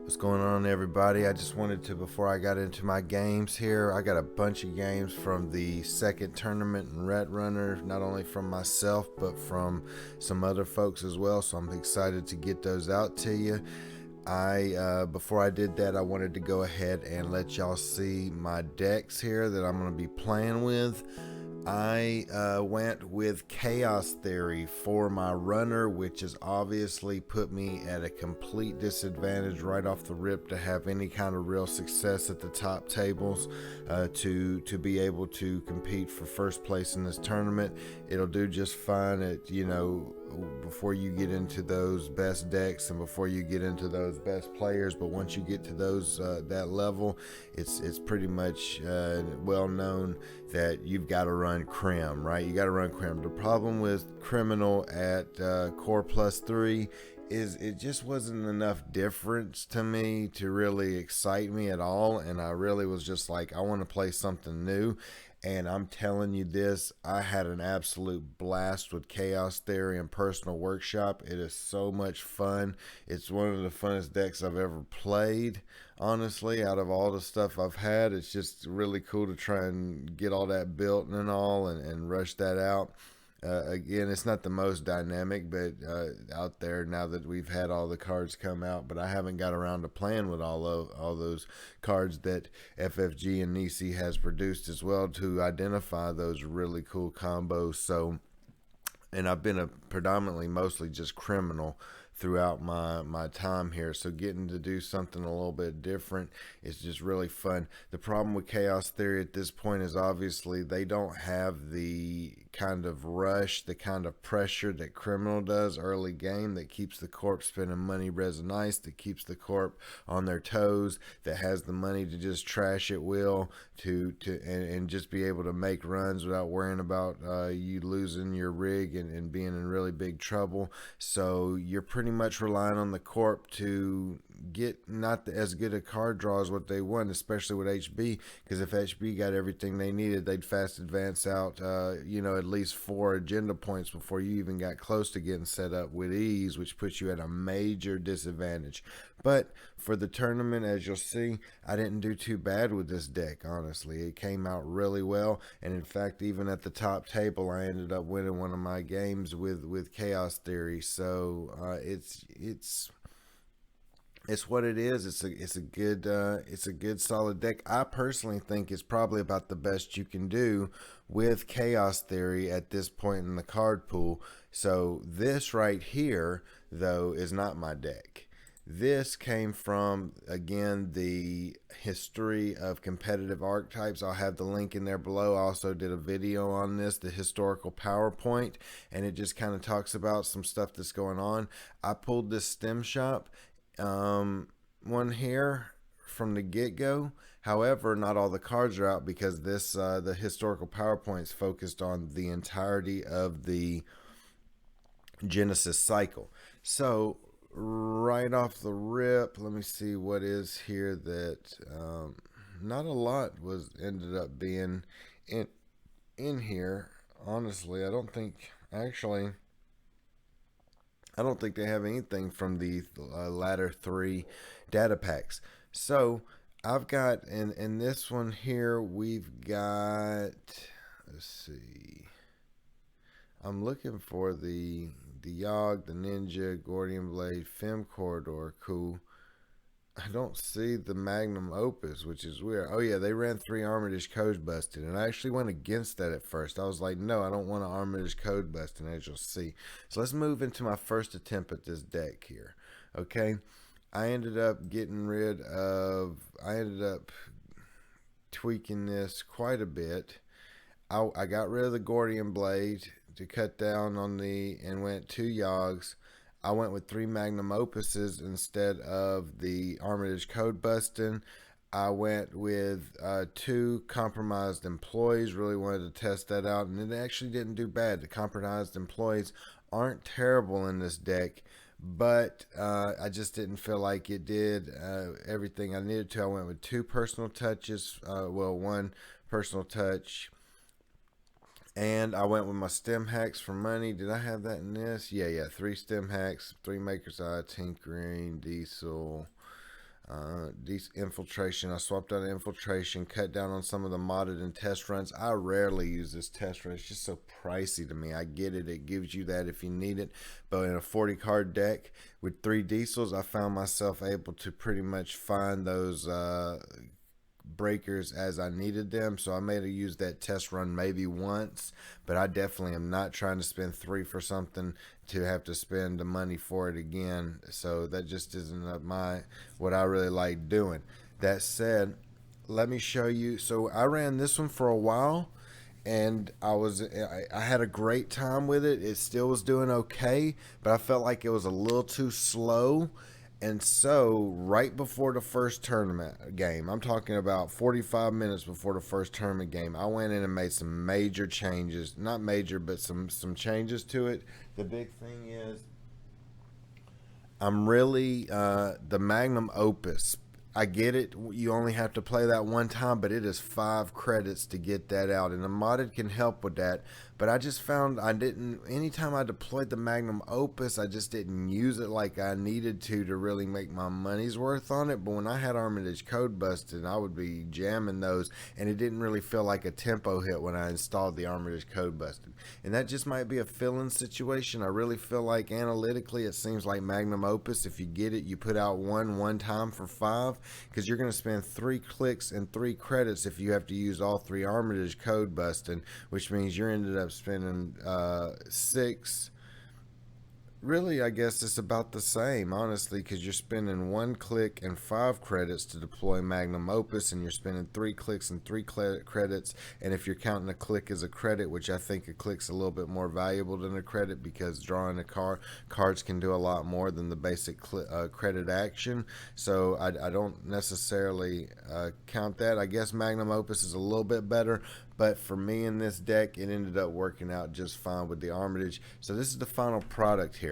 What's going on, everybody? I just wanted to, before I got into my games here, I got a bunch of games from the second tournament in Retrunner, not only from myself, but from some other folks as well. So I'm excited to get those out to you. Before I did that, I wanted to go ahead and let y'all see my decks here that I'm going to be playing with. I went with Chaos Theory for my runner, which has obviously put me at a complete disadvantage right off the rip to have any kind of real success at the top tables. To be able to compete for first place in this tournament, it'll do just fine at before you get into those best decks and before you get into those best players. But once you get to those that level, it's pretty much well known that you've got to run Crim, right? You got to run Crim. The problem with Criminal at Core Plus 3 is it just wasn't enough difference to me to really excite me at all, and I really was just like, I want to play something new. And I'm telling you this, I had an absolute blast with Chaos Theory and Personal Workshop. It is so much fun. It's one of the funnest decks I've ever played, honestly, out of all the stuff I've had. It's just really cool to try and get all that built and all and rush that out. Again, it's not the most dynamic, but out there now that we've had all the cards come out, but I haven't got around to playing with all those cards that FFG and Nisi has produced as well to identify those really cool combos. So, and I've been a predominantly mostly just criminal throughout my time here, so getting to do something a little bit different is just really fun. The problem with Chaos Theory at this point is obviously they don't have the kind of rush, the kind of pressure that Criminal does early game, that keeps the corp spending money resin ice, that keeps the corp on their toes, that has the money to just trash at will and just be able to make runs without worrying about you losing your rig and being in really big trouble. So you're pretty much relying on the corp to get not as good a card draw as what they want, especially with HB, because if HB got everything they needed, they'd fast advance out at least 4 agenda points before you even got close to getting set up with ease, which puts you at a major disadvantage. But for the tournament, as you'll see, I didn't do too bad with this deck, honestly. It came out really well, and in fact, even at the top table, I ended up winning one of my games with Chaos Theory. So it's what it is. It's a good solid deck. I personally think it's probably about the best you can do with Chaos Theory at this point in the card pool. So this right here, though, is not my deck. This came from, again, the history of competitive archetypes. I'll have the link in there below. I also did a video on this, the historical PowerPoint, and it just kind of talks about some stuff that's going on. I pulled this stem shop one here from the get-go. However, not all the cards are out because this the historical PowerPoint's focused on the entirety of the Genesis cycle. So right off the rip, let me see what is here that not a lot was ended up being in here. Honestly, I don't think they have anything from the latter 3 data packs. So I've got in this one here, we've got, let's see, I'm looking for the Yogg, the Ninja, Gordian Blade, Fem Corridor, cool. I don't see the Magnum Opus, which is weird. Oh yeah, they ran 3 Armitage Code Busted, and I actually went against that at first. I was like, no, I don't want an Armitage Code Busted, as you'll see. So let's move into my first attempt at this deck here. Okay, I ended up tweaking this quite a bit. I got rid of the Gordian Blade to cut down on and went 2 Yogs. I went with 3 Magnum Opuses instead of the Armitage Code Busting. I went with 2 Compromised Employees. Really wanted to test that out, and it actually didn't do bad. The Compromised Employees aren't terrible in this deck, but I just didn't feel like it did everything I needed to. I went with 2 Personal Touches. 1 Personal Touch. And I went with my stem hacks for money. Did I have that in this? Yeah. 3 stem hacks, 3 Maker's Eye, Tinkering, Diesel, Infiltration. I swapped out infiltration, cut down on some of the modded and test runs. I rarely use this test run. It's just so pricey to me. I get it. It gives you that if you need it. But in a 40 card deck with 3 diesels, I found myself able to pretty much find those breakers as I needed them. So I may have used that test run maybe once, but I definitely am not trying to spend 3 for something to have to spend the money for it again. So that just isn't what I really like doing. That said, let me show you. So I ran this one for a while, and I had a great time with it. It still was doing okay, but I felt like it was a little too slow. And so, right before the first tournament game, I'm talking about 45 minutes before the first tournament game, I went in and made some major changes. Not major, but some changes to it. The big thing is, I'm really the Magnum Opus. I get it. You only have to play that one time, but it is 5 credits to get that out, and the modded can help with that. But I just found I didn't. Anytime I deployed the Magnum Opus, I just didn't use it like I needed to really make my money's worth on it. But when I had Armitage Code Busted, I would be jamming those, and it didn't really feel like a tempo hit when I installed the Armitage Code Busted. And that just might be a fill-in situation. I really feel like analytically, it seems like Magnum Opus. If you get it, you put out one time for 5, because you're going to spend 3 clicks and 3 credits if you have to use all 3 Armitage Code Busting, which means you're ended up spending 6. Really, I guess it's about the same, honestly, because you're spending 1 click and 5 credits to deploy Magnum Opus, and you're spending 3 clicks and 3 credits. And if you're counting a click as a credit, which I think a click's a little bit more valuable than a credit, because drawing a cards can do a lot more than the basic credit action. So I don't necessarily count that. I guess Magnum Opus is a little bit better, but for me in this deck, it ended up working out just fine with the Armitage. So this is the final product here.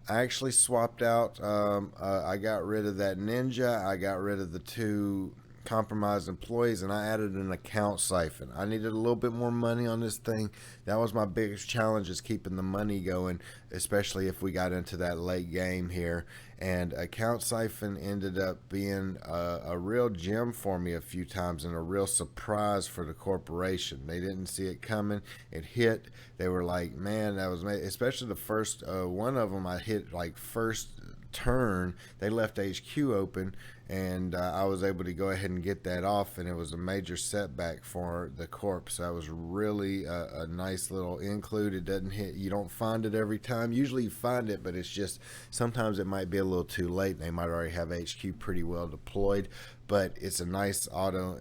I actually swapped out, I got rid of that Ninja, I got rid of the 2 compromised employees, and I added an account siphon. I needed a little bit more money on this thing. That was my biggest challenge, is keeping the money going, especially if we got into that late game here. And account siphon ended up being a real gem for me a few times, and a real surprise for the corporation. They didn't see it coming. It hit. They were like, man, that was made. Especially the first one of them I hit like first turn. They left HQ open, and I was able to go ahead and get that off, and it was a major setback for the corp. So that was really a nice little include. It doesn't hit, you don't find it every time. Usually you find it, but it's just sometimes it might be a little too late. They might already have HQ pretty well deployed, but it's a nice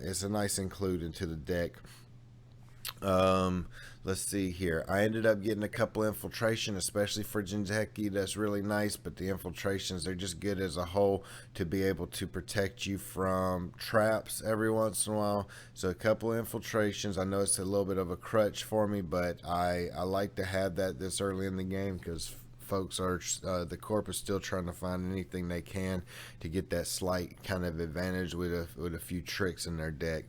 it's a nice include into the deck. Let's see here. I ended up getting a couple infiltration, especially for Jinzeki. That's really nice, but the infiltrations, they're just good as a whole to be able to protect you from traps every once in a while. So a couple infiltrations. I know it's a little bit of a crutch for me, but I like to have that this early in the game, because folks are the corp is still trying to find anything they can to get that slight kind of advantage with a few tricks in their deck.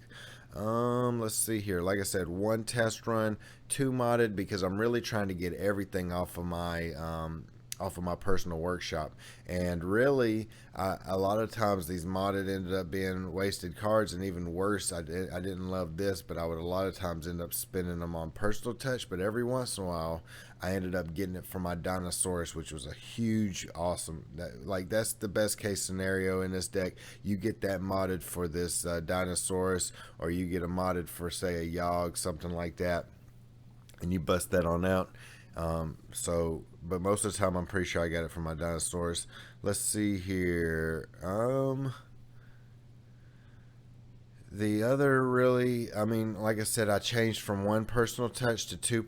Let's see here. Like I said, 1 test run, 2 modded, because I'm really trying to get everything off of my personal workshop. And really, a lot of times these modded ended up being wasted cards, and even worse, I didn't love this, but I would a lot of times end up spending them on personal touch. But every once in a while, I ended up getting it for my Dinosaurus, which was a huge, awesome, that's the best case scenario in this deck. You get that modded for this Dinosaurus, or you get a modded for, say, a Yogg, something like that, and you bust that on out. But most of the time, I'm pretty sure I got it from my Dinosaurs. Let's see here. The other really, I mean, like I said, I changed from 1 personal touch to 2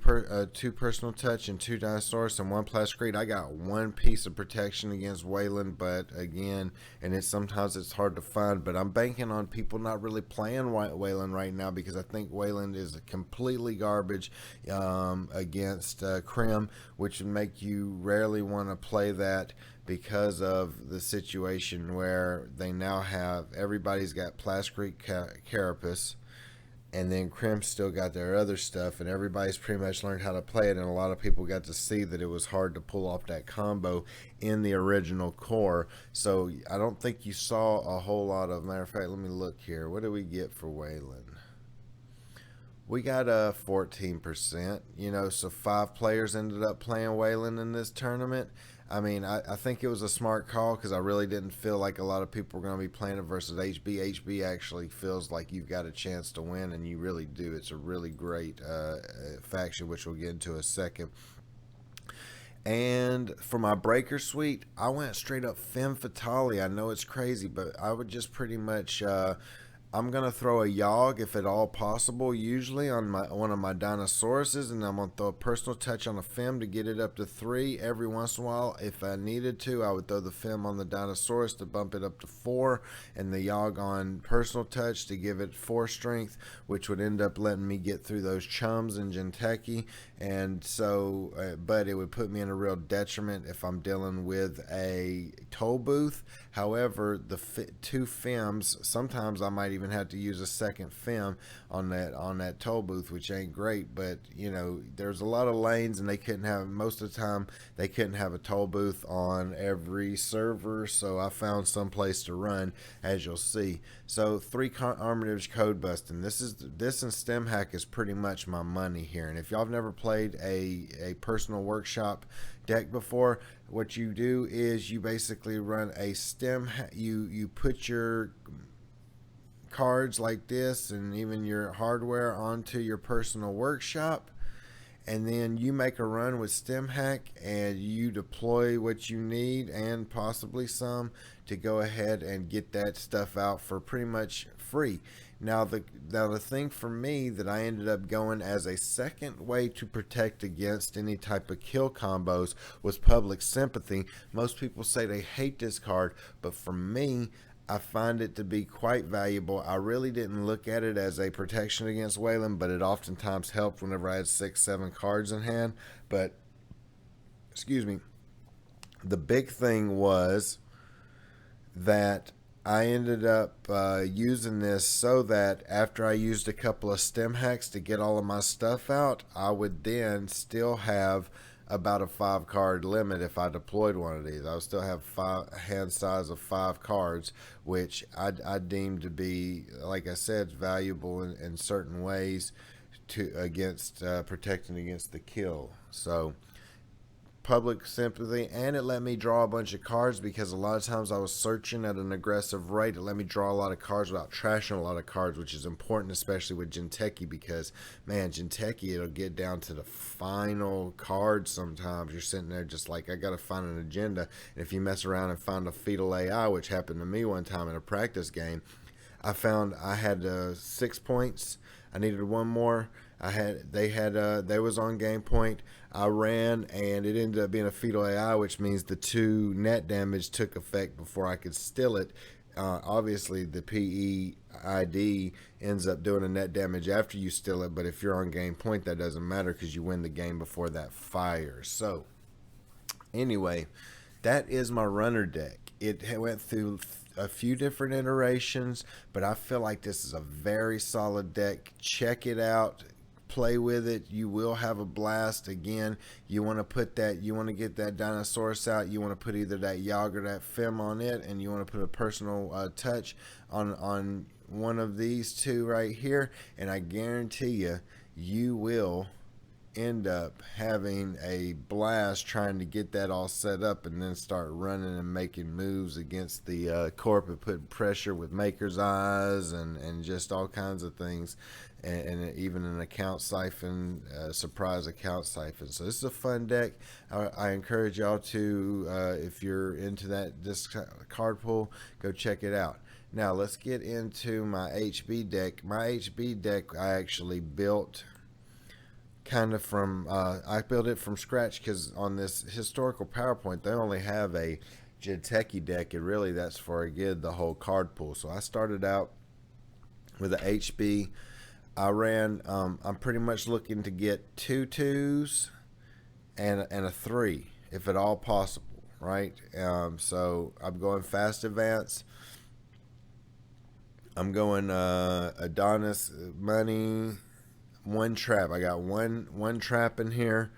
personal touch and 2 Dinosaurs and 1 Plascrete. I got 1 piece of protection against Wayland, but again, and sometimes it's hard to find, but I'm banking on people not really playing Wayland right now, because I think Wayland is completely garbage against Crim, which would make you rarely want to play that, because of the situation where they now have, everybody's got Plascrete Carapace, and then Crim still got their other stuff, and everybody's pretty much learned how to play it, and a lot of people got to see that it was hard to pull off that combo in the original core. So I don't think you saw a whole lot of. Matter of fact, let me look here. What did we get for Waylon? We got a 14%, so 5 players ended up playing Waylon in this tournament. I mean, I think it was a smart call because I really didn't feel like a lot of people were going to be playing it versus HB. HB actually feels like you've got a chance to win, and you really do. It's a really great faction, which we'll get into in a second. And for my breaker suite, I went straight up Femme Fatale. I know it's crazy, but I would just pretty much I'm gonna throw a Yogg if at all possible, usually on one of my Dinosauruses, and I'm gonna throw a personal touch on a Fem to get it up to 3. Every once in a while, if I needed to, I would throw the Fem on the Dinosaurus to bump it up to 4, and the Yogg on personal touch to give it 4 strength, which would end up letting me get through those chums in Jinteki. And so, but it would put me in a real detriment if I'm dealing with a toll booth. However, the 2 Fems, sometimes I might even have to use a second Fem on that toll booth, which ain't great. But there's a lot of lanes, and they couldn't have, most of the time they couldn't have a toll booth on every server. So I found some place to run, as you'll see. So 3 armatives code busting. This and stem hack is pretty much my money here. And if y'all have never played a personal workshop deck before, what you do is you basically run a stem. You put your cards like this and even your hardware onto your personal workshop, and then you make a run with stem hack, and you deploy what you need and possibly some to go ahead and get that stuff out for pretty much free. Now the thing for me that I ended up going as a second way to protect against any type of kill combos was Public Sympathy. Most people say they hate this card, but for me, I find it to be quite valuable. I really didn't look at it as a protection against Waylon, but it oftentimes helped whenever I had 6-7 cards in hand. But excuse me, the big thing was that I ended up using this so that after I used a couple of stem hacks to get all of my stuff out, I would then still have about a 5-card limit. If I deployed one of these, I would still have hand size of 5 cards, which I deem to be, like I said, valuable in certain ways to against protecting against the kill. So Public Sympathy, and it let me draw a bunch of cards because a lot of times I was searching at an aggressive rate. It let me draw a lot of cards without trashing a lot of cards, which is important, especially with Jinteki, because man, Jinteki, it'll get down to the final card. Sometimes you're sitting there just like, I gotta find an agenda, and if you mess around and find a fetal AI, which happened to me one time in a practice game, I found I had 6 points. I needed one more. They was on game point. I ran, and it ended up being a fetal AI, which means the 2 net damage took effect before I could steal it. Obviously, the PEID ends up doing a net damage after you steal it, but if you're on game point, that doesn't matter because you win the game before that fires. So, anyway, that is my runner deck. It went through a few different iterations, but I feel like this is a very solid deck. Check it out. Play with it. You will have a blast. Again, you want to get that Dinosaurus out. You want to put either that Yogg or that Fem on it, and you want to put a personal touch on one of these 2 right here, and I guarantee you will end up having a blast trying to get that all set up and then start running and making moves against the corp and putting pressure with Maker's Eyes and just all kinds of things, and even an account siphon, surprise account siphon. So this is a fun deck. I encourage y'all to, if you're into this card pool, go check it out. Now let's get into my HB deck. My HB deck I actually built kind of from I built it from scratch because on this historical PowerPoint they only have a Jinteki deck, and really that's for again the whole card pool. So I started out with a HB. I ran I'm pretty much looking to get 2 2s and a 3 if at all possible, right? So I'm going fast advance. I'm going Adonis money, one trap. I got one trap in here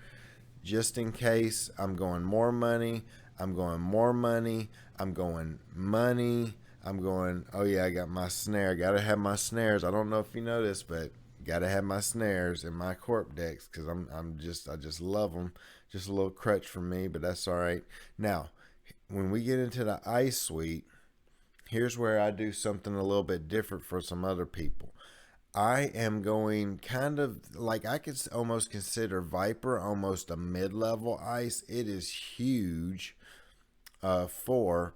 just in case. I'm going more money. I'm going more money. I'm going money. I'm going. Oh yeah, I got my snare. Got to have my snares. I don't know if you know this, but got to have my snares in my corp decks because I just love them. Just a little crutch for me, but that's all right. Now, when we get into the ice suite, here's where I do something a little bit different for some other people. I am going kind of like I could almost consider Viper almost a mid level ice. It is huge for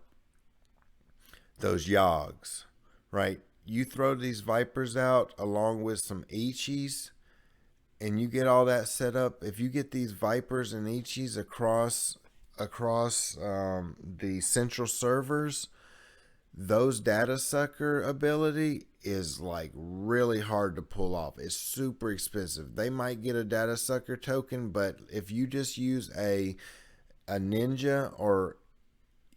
those Yogs, right? You throw these Vipers out along with some Ichis and you get all that set up. If you get these Vipers and Ichis across the central servers, those data sucker ability is like really hard to pull off. It's super expensive. They might get a data sucker token, but if you just use a ninja, or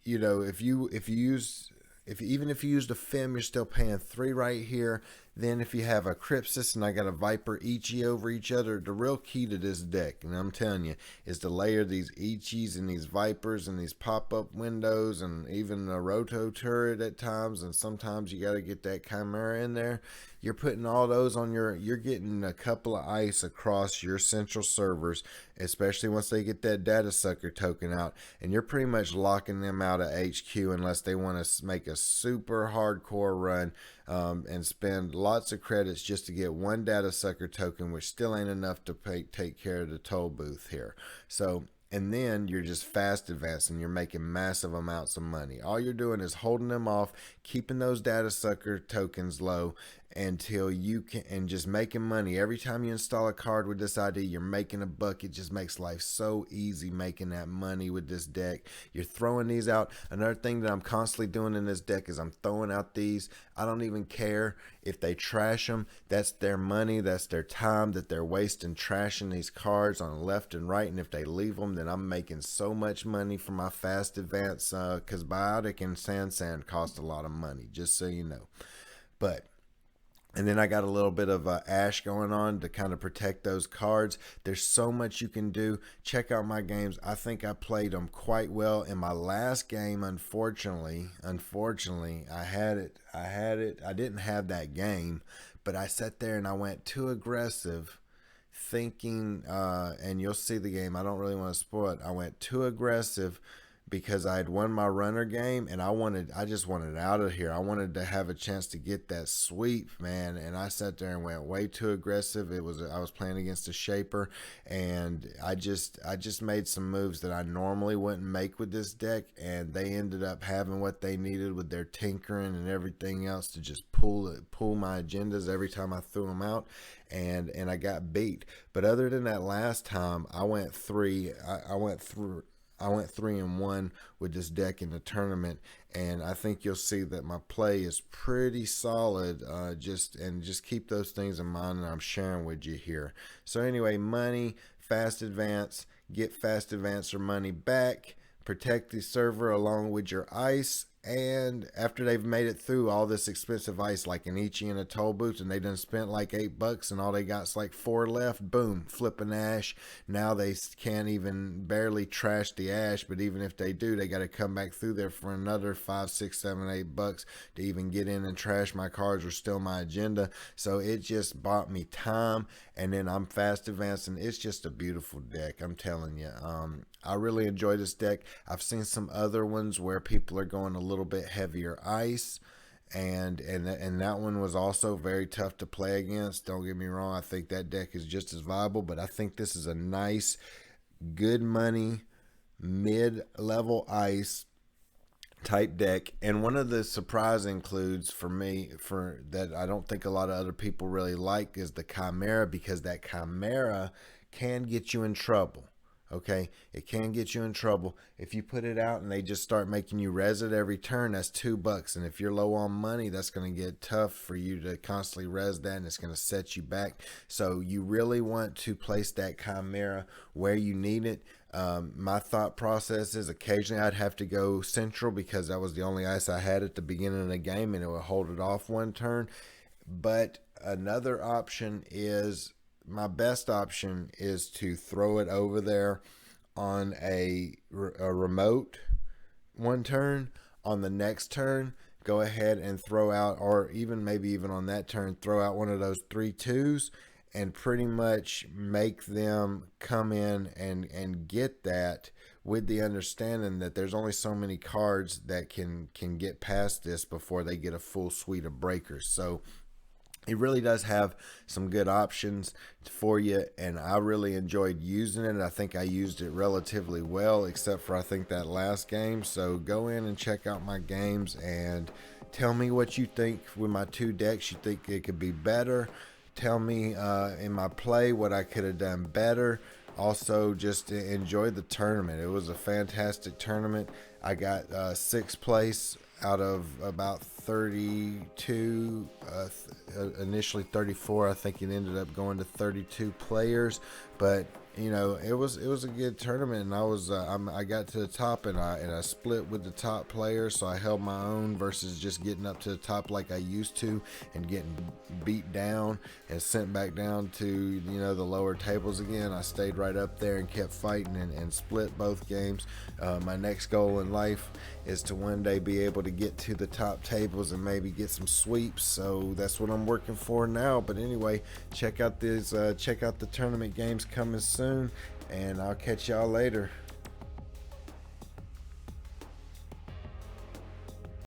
if you use if even if you use the FIM, you're still paying 3 right here. Then if you have a Crypsis and I got a Viper Ichi over each other, the real key to this deck, and I'm telling you, is to layer these Ichis and these Vipers and these pop-up windows and even a Roto turret at times, and sometimes you got to get that Chimera in there. You're putting all those on you're getting a couple of ice across your central servers, especially once they get that data sucker token out, and you're pretty much locking them out of HQ unless they want to make a super hardcore run and spend lots of credits just to get one data sucker token, which still ain't enough to take care of the toll booth here. So, and then you're just fast advancing. You're making massive amounts of money. All you're doing is holding them off, keeping those data sucker tokens low until you can, and just making money. Every time you install a card with this ID, you're making a buck. It just makes life so easy making that money with this deck. You're throwing these out. Another thing that I'm constantly doing in this deck is I'm throwing out these. I don't even care if they trash them. That's their money. That's their time that they're wasting trashing these cards on the left and right. And if they leave them, then I'm making so much money for my fast advance, because Biotic and Sand cost a lot of money, just so you know. But and then I got a little bit of ash going on to kind of protect those cards. There's so much you can do. Check out my games. I think I played them quite well. In my last game, unfortunately, I had it. I didn't have that game, but I sat there and I went too aggressive thinking, and you'll see the game. I don't really want to spoil it. I went too aggressive because I had won my runner game and I just wanted out of here. I wanted to have a chance to get that sweep, man. And I sat there and went way too aggressive. I was playing against a shaper, and I just made some moves that I normally wouldn't make with this deck, and they ended up having what they needed with their tinkering and everything else to just pull my agendas every time I threw them out, and I got beat. But other than that last time, I went 3-1 with this deck in the tournament, and I think you'll see that my play is pretty solid. Just keep those things in mind that I'm sharing with you here. So anyway, money, fast advance, get fast advance or money back, protect the server along with your ice. And after they've made it through all this expensive ice, like an Ichi and a toll booth, and they done spent like $8 and all they got's like 4 left, boom, flipping ash. Now they can't even barely trash the ash, but even if they do, they got to come back through there for another 5, 6, 7, $8 to even get in and trash my cards or steal my agenda. So it just bought me time, and then I'm fast advancing. It's just a beautiful deck, I'm telling you. I really enjoy this deck. I've seen some other ones where people are going a little bit heavier ice, and that one was also very tough to play against. Don't get me wrong, I think that deck is just as viable, but I think this is a nice, good money, mid-level ice type deck. And one of the surprise includes for me, for that I don't think a lot of other people really like, is the Chimera, because that Chimera can get you in trouble. Okay, it can get you in trouble if you put it out and they just start making you res it every turn. That's $2, and if you're low on money, that's going to get tough for you to constantly res that, and it's going to set you back. So you really want to place that Chimera where you need it. My thought process is occasionally I'd have to go central because that was the only ice I had at the beginning of the game, and it would hold it off one turn. But another option is, my best option is to throw it over there on a remote one turn. On the next turn, go ahead and throw out, or even maybe even on that turn, throw out one of those 3/2s and pretty much make them come in and get that, with the understanding that there's only so many cards that can get past this before they get a full suite of breakers. So it really does have some good options for you, and I really enjoyed using it. I think I used it relatively well, except for I think that last game. So go in and check out my games and tell me what you think with my 2 decks. You think it could be better? Tell me in my play what I could have done better. Also, just enjoy the tournament. It was a fantastic tournament. I got 6th place out of about 32, initially 34. I think it ended up going to 32 players, but you know, it was a good tournament, and I got to the top, and I split with the top players, so I held my own versus just getting up to the top like I used to and getting beat down and sent back down to, you know, the lower tables again. I stayed right up there and kept fighting and split both games. My next goal in life is to one day be able to get to the top tables and maybe get some sweeps, so that's what I'm working for now. But anyway, check out the tournament games coming soon, and I'll catch y'all later.